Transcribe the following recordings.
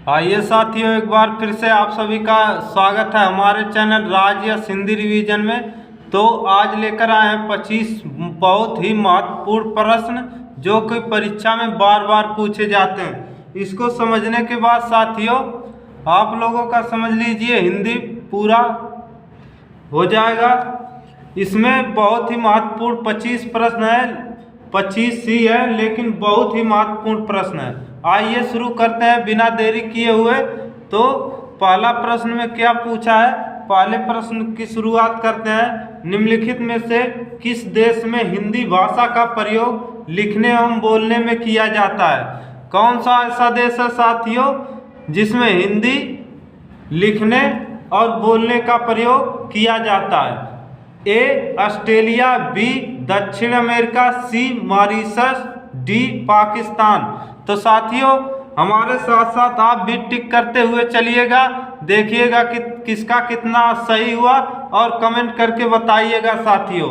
आइए साथियों, एक बार फिर से आप सभी का स्वागत है हमारे चैनल राज या सिंधी रिवीजन में। तो आज लेकर आए हैं 25 बहुत ही महत्वपूर्ण प्रश्न जो कि परीक्षा में बार बार पूछे जाते हैं। इसको समझने के बाद साथियों आप लोगों का समझ लीजिए हिंदी पूरा हो जाएगा। इसमें बहुत ही महत्वपूर्ण 25 प्रश्न है, 25 ही है लेकिन बहुत ही महत्वपूर्ण प्रश्न है। आइए शुरू करते हैं बिना देरी किए हुए। तो पहला प्रश्न में क्या पूछा है, पहले प्रश्न की शुरुआत करते हैं। निम्नलिखित में से किस देश में हिंदी भाषा का प्रयोग लिखने एवं बोलने में किया जाता है? कौन सा ऐसा देश है साथियों जिसमें हिंदी लिखने और बोलने का प्रयोग किया जाता है? ए ऑस्ट्रेलिया, बी दक्षिण अमेरिका, सी मॉरिशस, डी पाकिस्तान। तो साथियों हमारे साथ साथ आप भी टिक करते हुए चलिएगा, देखिएगा कि किसका कितना सही हुआ और कमेंट करके बताइएगा साथियों।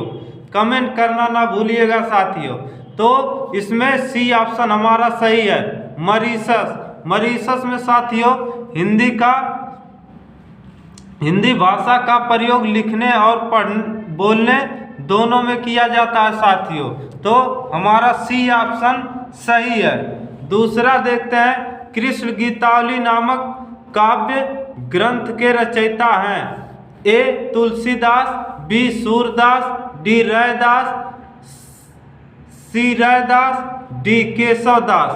कमेंट करना ना भूलिएगा साथियों। तो इसमें सी ऑप्शन हमारा सही है, मॉरिशस। मॉरिशस में साथियों हिंदी भाषा का प्रयोग लिखने और बोलने दोनों में किया जाता है साथियों। तो हमारा सी ऑप्शन सही है। दूसरा देखते हैं, कृष्ण गीतावली नामक काव्य ग्रंथ के रचयिता हैं? ए तुलसीदास, बी सूरदास, डी रैदास, सी रैदास, डी केशवदास।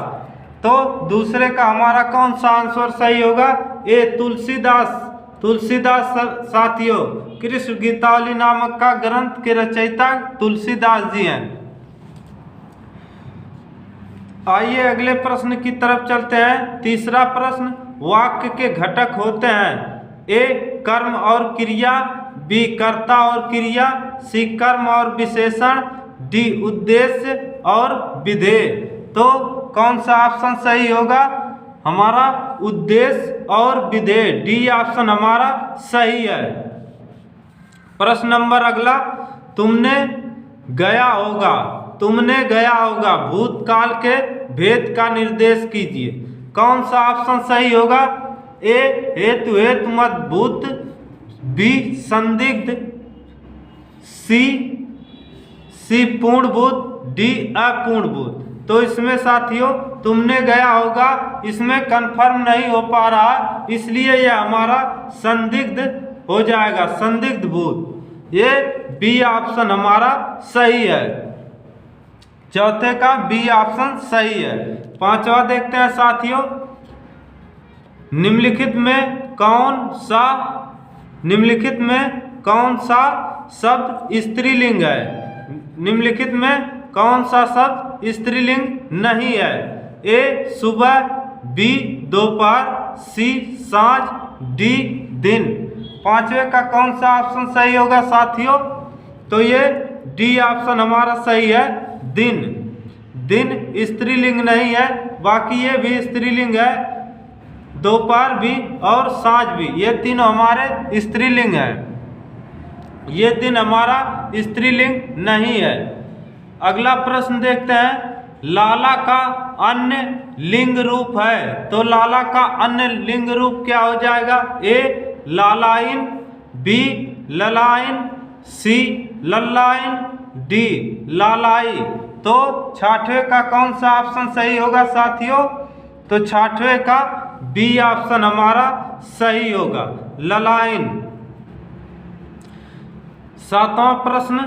तो दूसरे का हमारा कौन सा आंसर सही होगा? ए तुलसीदास। तुलसीदास साथियों कृष्ण गीतावली नामक का ग्रंथ के रचयिता तुलसीदास जी हैं। आइए अगले प्रश्न की तरफ चलते हैं। तीसरा प्रश्न, वाक्य के घटक होते हैं? ए कर्म और क्रिया, बी कर्ता और क्रिया, सी कर्म और विशेषण, डी उद्देश्य और विधेय। तो कौन सा ऑप्शन सही होगा? हमारा उद्देश्य और विधेय, डी ऑप्शन हमारा सही है। प्रश्न नंबर अगला, तुमने गया होगा भूतकाल के भेद का निर्देश कीजिए। कौन सा ऑप्शन सही होगा? ए हेतु हेतु मत भूत, बी संदिग्ध, सी पूर्ण भूत, डी अपूर्ण भूत। तो इसमें साथियों तुमने गया होगा इसमें कंफर्म नहीं हो पा रहा, इसलिए यह हमारा संदिग्ध हो जाएगा, संदिग्ध भूत। ये बी ऑप्शन हमारा सही है। चौथे का बी ऑप्शन सही है। पांचवा देखते हैं साथियों, निम्नलिखित में कौन सा शब्द स्त्रीलिंग है? निम्नलिखित में कौन सा शब्द स्त्रीलिंग नहीं है? ए सुबह, बी दोपहर, सी सांझ, डी दिन। पांचवे का कौन सा ऑप्शन सही होगा साथियों? तो ये डी ऑप्शन हमारा सही है, दिन। दिन स्त्रीलिंग नहीं है, बाकी ये भी स्त्रीलिंग है, दोपहर भी और सांझ भी, ये तीनों हमारे स्त्रीलिंग है। ये दिन हमारा स्त्रीलिंग नहीं है। अगला प्रश्न देखते हैं, लाला का अन्य लिंग रूप है? तो लाला का अन्य लिंग रूप क्या हो जाएगा? ए लालाइन, बी ललाइन, सी लल्लाइन, डी लालाई। तो छठवें का कौन सा ऑप्शन सही होगा साथियों? तो छठवें का बी ऑप्शन हमारा सही होगा, ललाइन। सातवां प्रश्न,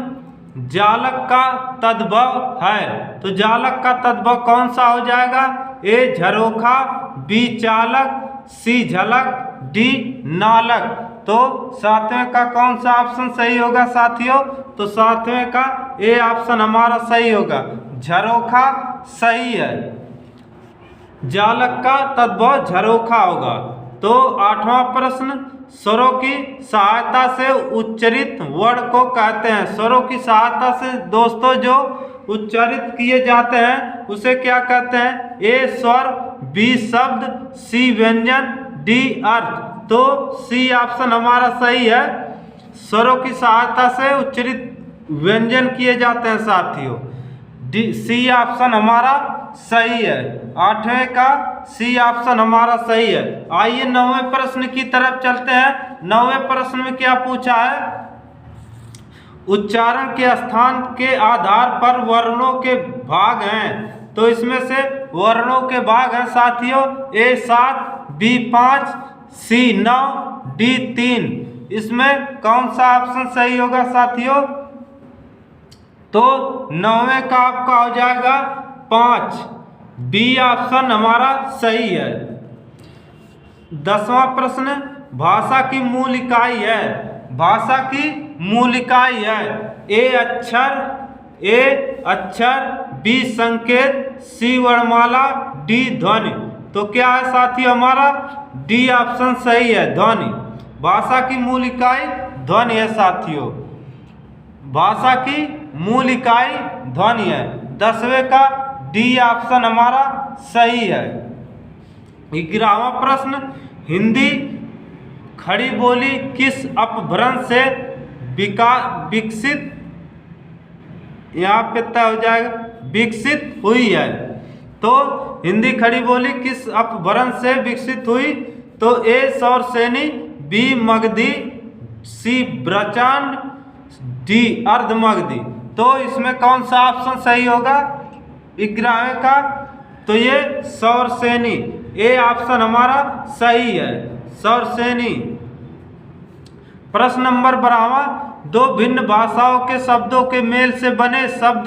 जालक का तद्भव है? तो जालक का तद्भव कौन सा हो जाएगा? ए झरोखा, बी चालक, सी झलक, डी नालक। तो सातवें का कौन सा ऑप्शन सही होगा साथियों? तो सातवें का ए ऑप्शन हमारा सही होगा, झरोखा सही है। जालक का तद्भव झरोखा होगा। तो आठवां प्रश्न, स्वरों की सहायता से उच्चारित वर्ण को कहते हैं? स्वरों की सहायता से दोस्तों जो उच्चारित किए जाते हैं उसे क्या कहते हैं? ए स्वर, बी शब्द, सी व्यंजन, डी अर्थ। तो सी ऑप्शन हमारा सही है, स्वरों की सहायता से उच्चारित व्यंजन किए जाते हैं साथियों, डी सी ऑप्शन हमारा सही है। 8वें का सी ऑप्शन हमारा सही है। आइए 9वें प्रश्न की तरफ चलते हैं। 9वें प्रश्न में क्या पूछा है? उच्चारण के स्थान के आधार पर वर्णों के भाग हैं। तो इसमें से वर्णों के भाग हैं साथियों A 7, B 5, C 9, D 3। इसमें कौन सा ऑप्शन सही होगा साथियों? तो 9वें का आपका हो जाएगा 5, बी ऑप्शन हमारा सही है। 10वां प्रश्न, भाषा की मूल इकाई है। भाषा की मूल इकाई है ए अक्षर, बी संकेत, सी वर्णमाला, डी ध्वनि। तो क्या है साथियों? हमारा डी ऑप्शन सही है, ध्वनि। भाषा की मूल इकाई ध्वनि है साथियों। भाषा की मूल इकाई ध्वनि है। 10वें का डी ऑप्शन हमारा सही है। 11वां प्रश्न, हिंदी खड़ी बोली किस अपभ्रंश से विकसित, यहाँ पे तय हो जाएगा, विकसित हुई है। तो हिंदी खड़ी बोली किस अपभ्रंश से विकसित हुई? तो ए सौरसेनी, बी मगधी, सी ब्रह्मचांड, डी अर्धमगधी। तो इसमें कौन सा ऑप्शन सही होगा 11वें का? तो ये सौरसेनी, ए ऑप्शन हमारा सही है, सौरसेनी। प्रश्न नंबर 12वां, दो भिन्न भाषाओं के शब्दों के मेल से बने शब्द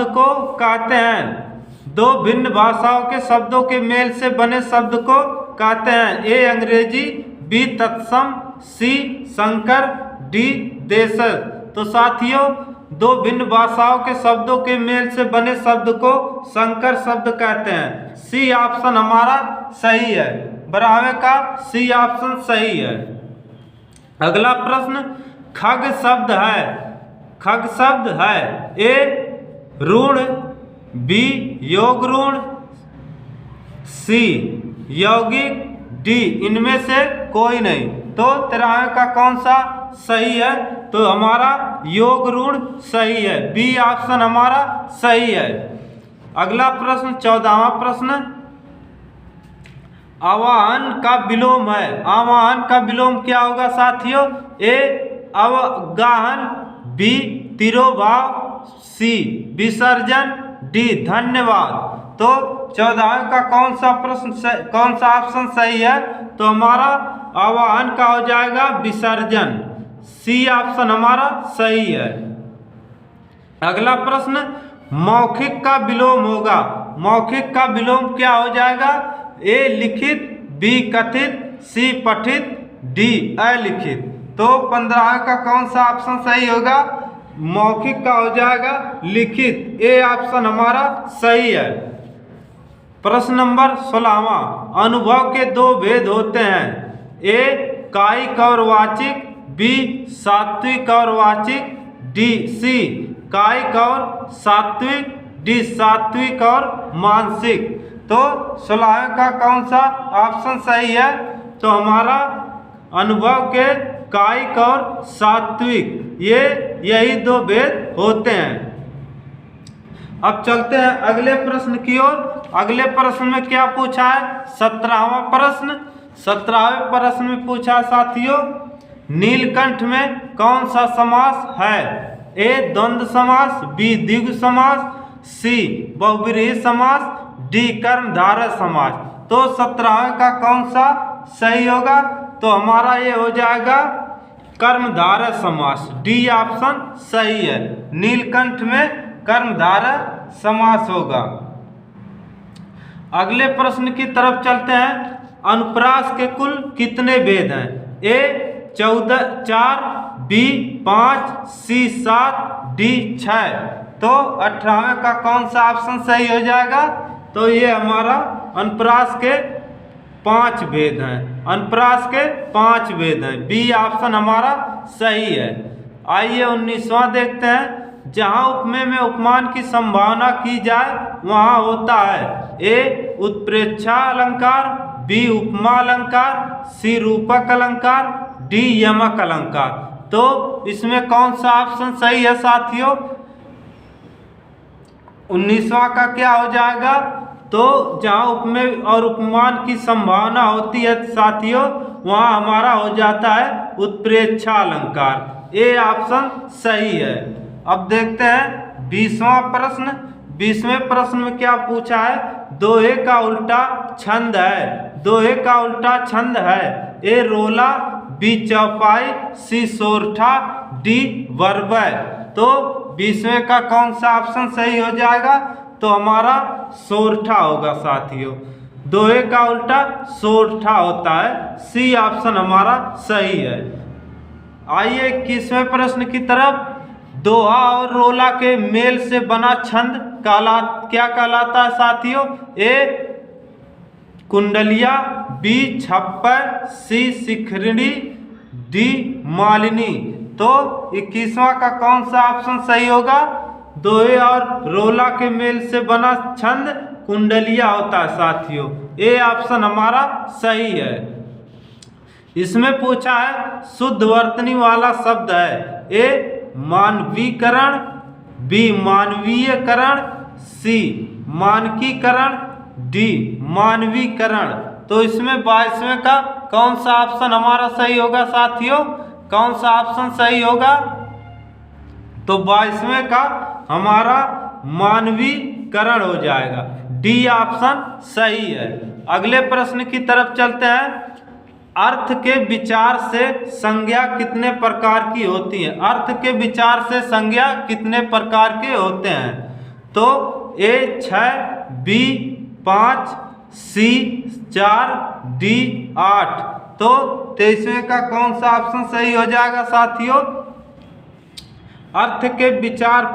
को कहते हैं। दो भिन्न भाषाओं के शब्दों के मेल से बने शब्द को कहते हैं। ए अंग्रेजी, बी तत्सम, सी संकर, डी देशज। तो साथियों दो भिन्न भाषाओं के शब्दों के मेल से बने शब्द को संकर शब्द कहते हैं। सी ऑप्शन हमारा सही है। 12वें का सी ऑप्शन सही है। अगला प्रश्न, खग शब्द है। खग शब्द है ए ऋण, बी योग ऋण, सी यौगिक, डी इनमें से कोई नहीं। तो 13वें का कौन सा सही है? तो हमारा योग ऋण सही है, बी ऑप्शन हमारा सही है। अगला प्रश्न 14वां प्रश्न, आवाहन का विलोम है। आवाहन का विलोम क्या होगा साथियों? ए अवगाहन, बी तिरोभाव, सी विसर्जन, डी धन्यवाद। तो 14वें का कौन सा ऑप्शन सही है? तो हमारा आवाहन का हो जाएगा विसर्जन, सी ऑप्शन हमारा सही है। अगला प्रश्न, मौखिक का विलोम होगा। मौखिक का विलोम क्या हो जाएगा? ए लिखित, बी कथित, सी पठित, डी अलिखित। तो 15 का कौन सा ऑप्शन सही होगा? मौखिक का हो जाएगा लिखित, ए ऑप्शन हमारा सही है। प्रश्न नंबर 16वां, अनुभव के दो भेद होते हैं। ए कायिक और वाचिक, बी सात्विक और वाचिक, डी सी कायिक और सात्विक, डी सात्विक और मानसिक। तो 16वें का कौन सा ऑप्शन सही है? तो हमारा अनुभव के कायिक और सात्विक, यही दो भेद होते हैं। अब चलते हैं अगले प्रश्न की ओर। अगले प्रश्न में क्या पूछा है? 17वां प्रश्न। 17वें प्रश्न में पूछा साथियों, नीलकंठ में कौन सा समास है? ए द्वंद्व समास, बी द्विगु समास, सी बहुव्रीहि समास, डी कर्मधारय समास। तो 17वें का कौन सा सही होगा? तो हमारा ये हो जाएगा कर्मधारय समास, डी ऑप्शन सही है। नीलकंठ में कर्मधारय समास होगा। अगले प्रश्न की तरफ चलते हैं। अनुप्रास के कुल कितने भेद हैं? ए 4, बी 5, सी 7, डी 6। तो 18वें का कौन सा ऑप्शन सही हो जाएगा? तो ये हमारा अनुप्रास के 5 भेद हैं। अनुप्रास के 5 भेद हैं, बी ऑप्शन हमारा सही है। आइए 19वां देखते हैं। जहाँ उपमेय में उपमान की संभावना की जाए वहाँ होता है। ए उत्प्रेक्षा अलंकार, बी उपमा अलंकार, सी रूपक अलंकार, डी यमक अलंकार। तो इसमें कौन सा ऑप्शन सही है साथियों? 19वां का क्या हो जाएगा, तो जहाँ उपमेय और उपमान की संभावना होती है साथियों, वहाँ हमारा हो जाता है उत्प्रेक्षा अलंकार। ए ऑप्शन सही है। अब देखते हैं 20वां प्रश्न। 20वें प्रश्न में क्या पूछा है, दोहे का उल्टा छंद है। दोहे का उल्टा छंद है, ए रोला, बी चौपाई, सी सोरठा, डी बरबय। तो 20वें का कौन सा ऑप्शन सही हो जाएगा, तो हमारा सोरठा होगा साथियों। दोहे का उल्टा सोरठा होता है, सी ऑप्शन हमारा सही है। आइए 21वें प्रश्न की तरफ। दोहा और रोला के मेल से बना छंद क्या कहलाता है साथियों, ए कुंडलिया, बी छप्पर, सी शिखरिणी, डी मालिनी। तो 21वां का कौन सा ऑप्शन सही होगा, दोहे और रोला के मेल से बना छंद कुंडलिया होता है साथियों। ए ऑप्शन हमारा सही है। इसमें पूछा है शुद्ध वर्तनी वाला शब्द है, ए मानवीकरण, बी मानवीयकरण, सी मानकीकरण, डी मानवीकरण। तो इसमें 22वें का कौन सा ऑप्शन हमारा सही होगा साथियों, कौन सा ऑप्शन सही होगा, तो 22वें का हमारा मानवीकरण हो जाएगा, डी ऑप्शन सही है। अगले प्रश्न की तरफ चलते हैं। अर्थ के विचार से संज्ञा कितने प्रकार की होती है। अर्थ के विचार से संज्ञा कितने प्रकार के होते हैं, तो ए 6, बी 5, सी 4, डी 8। तो 23वें का कौन सा ऑप्शन सही हो जाएगा साथियों, अर्थ के विचार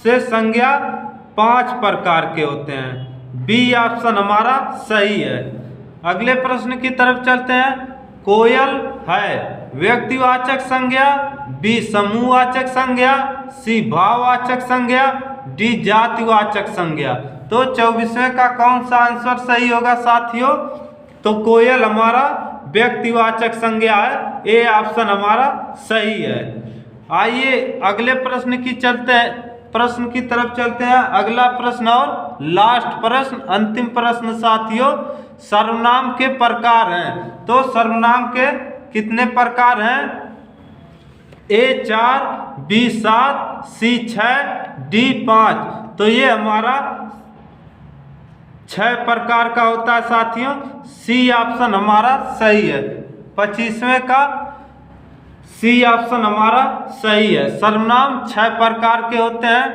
से संज्ञा 5 प्रकार के होते हैं, बी ऑप्शन हमारा सही है। अगले प्रश्न की तरफ चलते हैं। कोयल है व्यक्तिवाचक संज्ञा, बी समूहवाचक संज्ञा, सी भाववाचक संज्ञा, डी जातिवाचक संज्ञा। तो 24वें का कौन सा आंसर सही होगा साथियों, तो कोयल हमारा व्यक्तिवाचक संज्ञा है, ए ऑप्शन हमारा सही है। आइए अगले प्रश्न की तरफ चलते हैं। अगला प्रश्न और लास्ट प्रश्न, अंतिम प्रश्न साथियों। सर्वनाम के प्रकार हैं, तो सर्वनाम के कितने प्रकार हैं, ए 4, बी 7, सी 6, डी 5। तो ये हमारा 6 प्रकार का होता है साथियों, सी ऑप्शन हमारा सही है। 25वें का सी ऑप्शन हमारा सही है। सर्वनाम 6 प्रकार के होते हैं।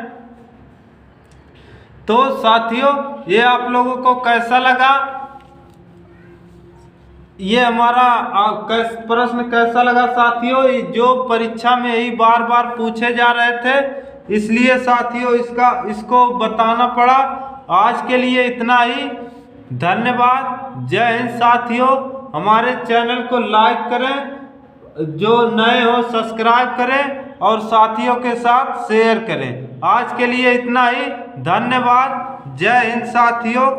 तो साथियों ये आप लोगों को कैसा लगा, ये हमारा प्रश्न कैसा लगा साथियों, जो परीक्षा में यही बार बार पूछे जा रहे थे, इसलिए साथियों इसको बताना पड़ा। आज के लिए इतना ही, धन्यवाद, जय हिंद साथियों। हमारे चैनल को लाइक करें, जो नए हो सब्सक्राइब करें और साथियों के साथ शेयर करें। आज के लिए इतना ही, धन्यवाद, जय हिंद साथियों।